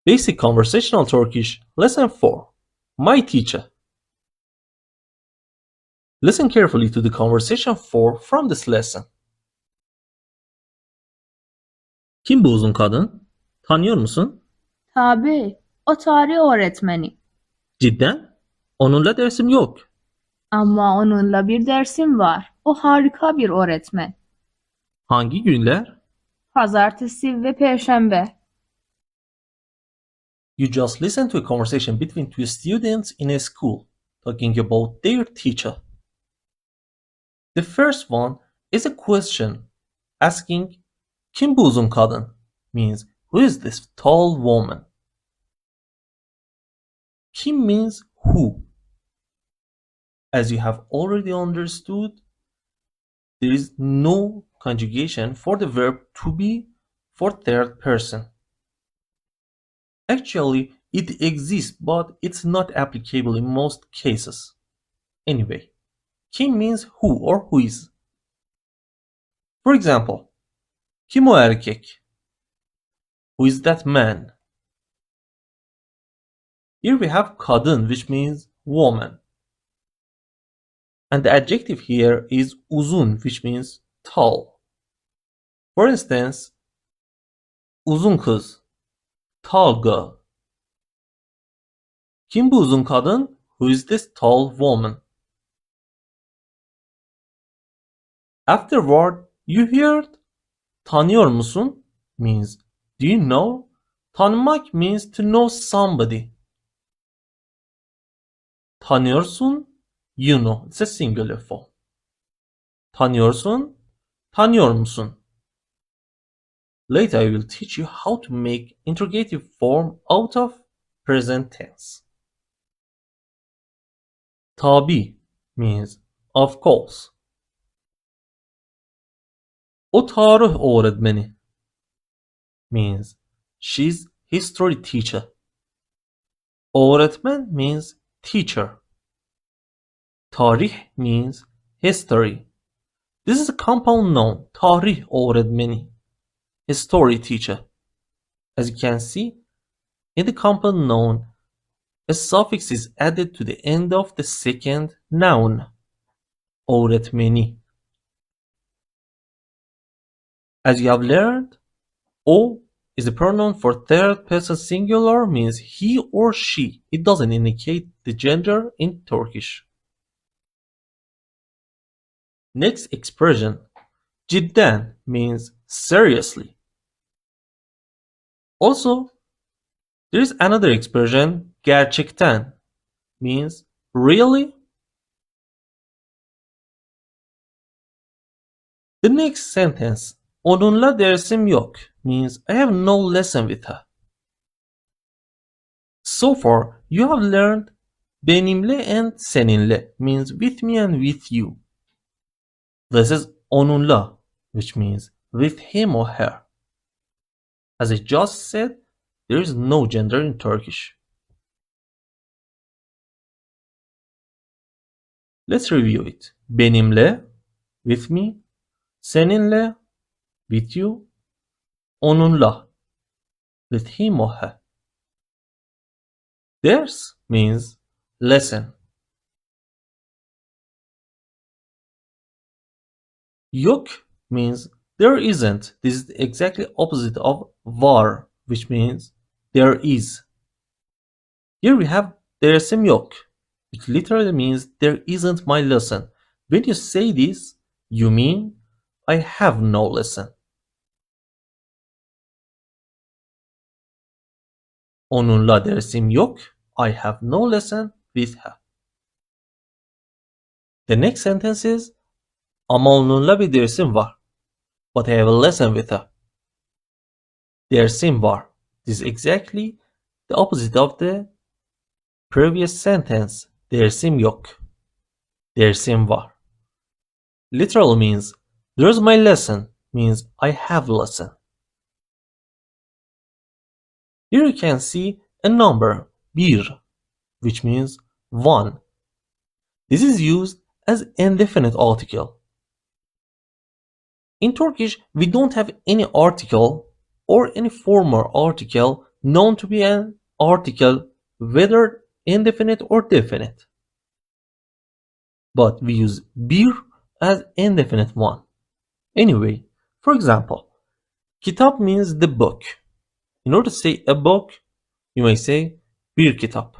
Basic Conversational Turkish Lesson 4. My teacher. Listen carefully to the conversation 4 from this lesson. Kim bu uzun kadın? Tanıyor musun? Tabii, o tarih öğretmeni. Cidden? Onunla dersim yok. Ama onunla bir dersim var. O harika bir öğretmen. Hangi günler? Pazartesi ve Perşembe. You just listen to a conversation between two students in a school talking about their teacher. The first one is a question asking Kim bu uzun kadın? Means who is this tall woman? Kim means who. As you have already understood, there is no conjugation for the verb to be for third person. Actually, it exists, but it's not applicable in most cases. Anyway, kim means who or who is. For example, kim o erkek? Who is that man? Here we have kadın, which means woman. And the adjective here is uzun, which means tall. For instance, uzun kız, tall girl. Kim bu uzun kadın? Who is this tall woman? Afterward, you heard tanıyor musun? Means do you know? Tanımak means to know somebody. Tanıyorsun, you know. It's a singular form. Tanıyorsun, tanıyor musun? Later I will teach you how to make interrogative form out of present tense. Tabi means of course. O tarih öğretmeni means she's history teacher. Öğretmen means teacher. Tarih means history. This is a compound noun, tarih öğretmeni, history teacher. As you can see, in the compound noun, a suffix is added to the end of the second noun, öğretmeni. As you have learned, o is the pronoun for third person singular, means he or she. It doesn't indicate the gender in Turkish. Next expression, cidden, means seriously. Also, there is another expression, gerçekten, means really. The next sentence, onunla dersim yok, means I have no lesson with her. So far, you have learned benimle and seninle, means with me and with you. This is onunla, which means with him or her. As I just said, there is no gender in Turkish. Let's review it. Benimle, with me, seninle, with you, onunla, with him or her. Ders means lesson. Yok means there isn't. This is exactly opposite of var, which means there is. Here we have dersim yok, which literally means there isn't my lesson. When you say this, you mean I have no lesson. Onunla dersim yok. I have no lesson with her. The next sentence is ama onunla bir dersim var. But I have a lesson with her. Dersim var. This is exactly the opposite of the previous sentence. Dersim yok. Dersim var. Literal means there's my lesson, means I have lesson. Here you can see a number, bir, which means one. This is used as indefinite article. In Turkish, we don't have any article or any formal article known to be an article, whether indefinite or definite. But we use bir as indefinite one. Anyway, for example, kitab means the book. In order to say a book, you may say bir kitap.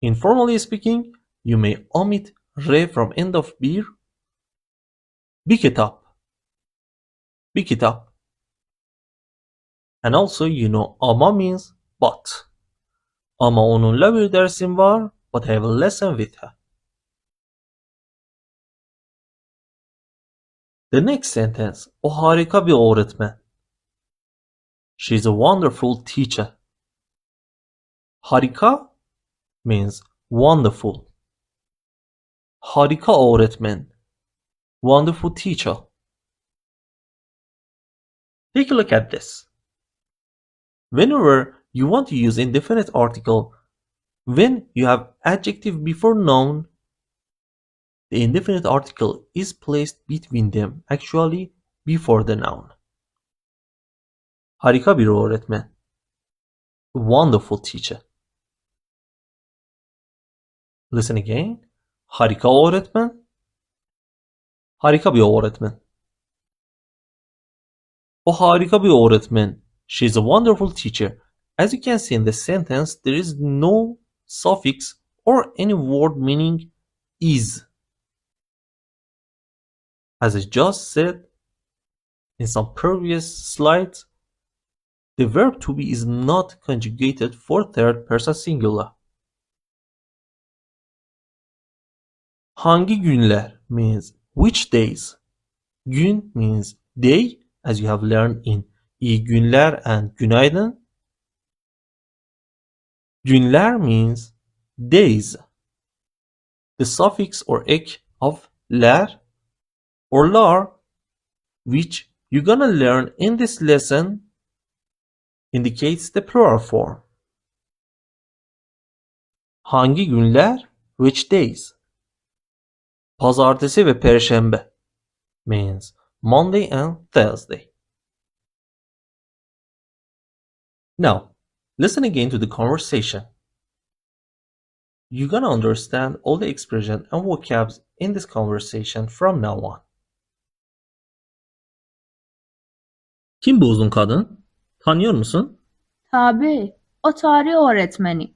Informally speaking, you may omit re from end of bir. Bir kitap. Bir kitap. And also you know ama means but. Ama onunla bir dersim var, but I have a lesson with her. The next sentence, o harika bir öğretmen. She's a wonderful teacher. Harika means wonderful. Harika öğretmen. Wonderful teacher. Take a look at this. Whenever you want to use indefinite article, when you have adjective before noun, the indefinite article is placed between them, actually before the noun. Harika bir öğretmen. A wonderful teacher. Listen again. Harika öğretmen. Harika bir öğretmen. O harika bir öğretmen. She's a wonderful teacher. As you can see in the sentence, there is no suffix or any word meaning is. As I just said in some previous slides, the verb to be is not conjugated for third person singular. Hangi günler means which days. Gün means day, as you have learned in iyi günler and günaydın. Günler means days. The suffix or ek of ler or lar, which you're gonna learn in this lesson, indicates the plural form. Hangi günler? Which days? Pazartesi ve Perşembe means Monday and Thursday. Now, listen again to the conversation. You're gonna understand all the expression and vocabs in this conversation from now on. Kim bu uzun kadın? Tanıyor musun? Tabii, o tarih öğretmeni.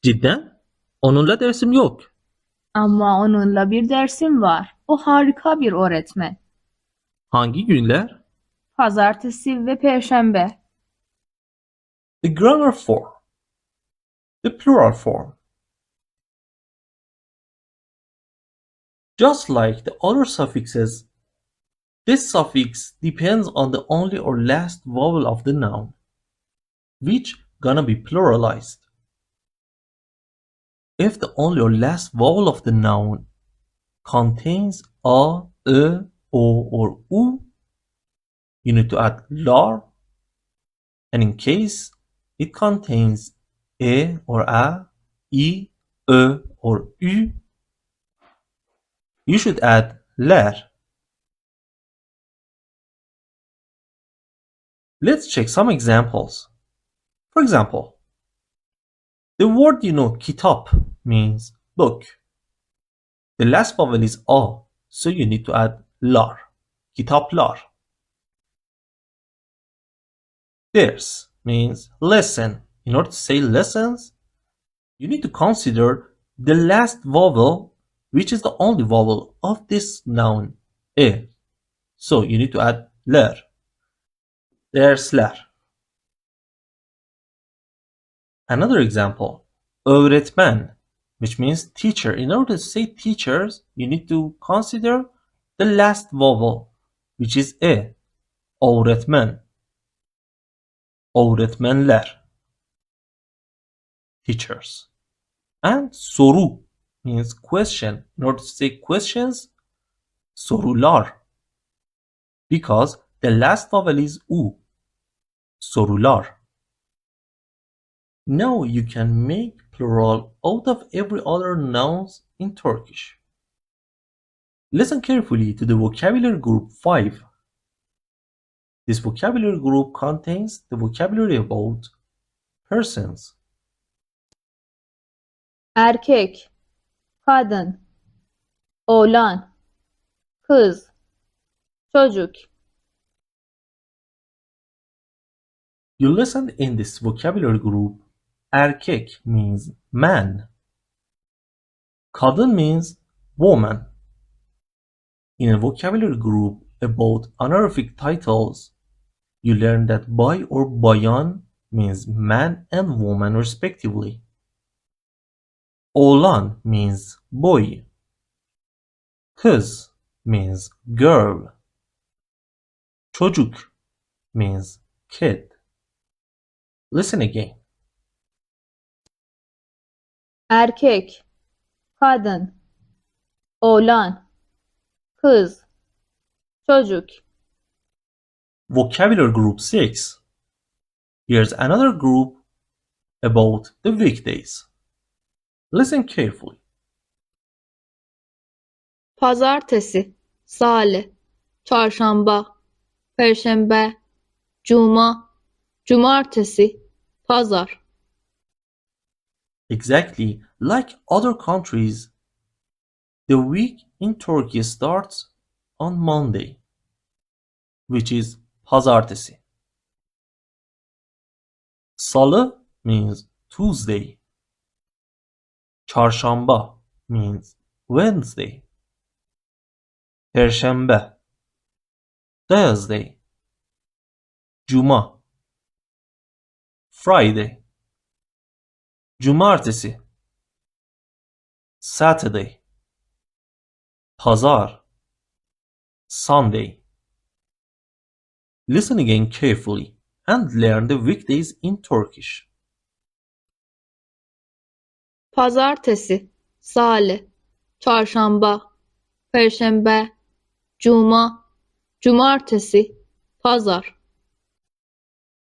Cidden? Onunla dersim yok. Ama onunla bir dersim var. O harika bir öğretmen. Hangi günler? Pazartesi ve Perşembe. The grammar form. The plural form. Just like the other suffixes, this suffix depends on the only or last vowel of the noun, which gonna be pluralized. If the only or last vowel of the noun contains a, e, o, or u, you need to add lar, and in case it contains e or a, i, ö, or ü, you should add ler. Let's check some examples. For example, the word you know kitap means book. The last vowel is a, so you need to add lar. Kitaplar. Ders means lesson. In order to say lessons, you need to consider the last vowel, which is the only vowel of this noun, e. So you need to add ler. Dersler. Another example, öğretmen, which means teacher. In order to say teachers, you need to consider the last vowel, which is e. Öğretmen. Öğretmenler. Teachers. And soru means question. In order to say questions, sorular. Because the last vowel is u. Sorular. Now you can make plural out of every other nouns in Turkish. Listen carefully to the vocabulary group 5. This vocabulary group contains the vocabulary about persons. Erkek, kadın, oğlan, kız, çocuk. You listen in this vocabulary group. Erkek means man. Kadın means woman. In a vocabulary group about honorific titles, you learn that bay or bayan means man and woman respectively. Oğlan means boy. Kız means girl. Çocuk means kid. Listen again. Erkek, kadın, oğlan, kız, çocuk. Vocabulary group 6. Here's another group about the weekdays. Listen carefully. Pazartesi, salı, çarşamba, perşembe, cuma, cumartesi, pazar. Exactly like other countries, the week in Turkey starts on Monday, which is pazartesi. Salı means Tuesday. Çarşamba means Wednesday. Perşembe Thursday. Cuma Friday. Cumartesi Saturday. Pazar Sunday. Listen again carefully and learn the weekdays in Turkish. Pazartesi, salı, çarşamba, perşembe, cuma, cumartesi, pazar.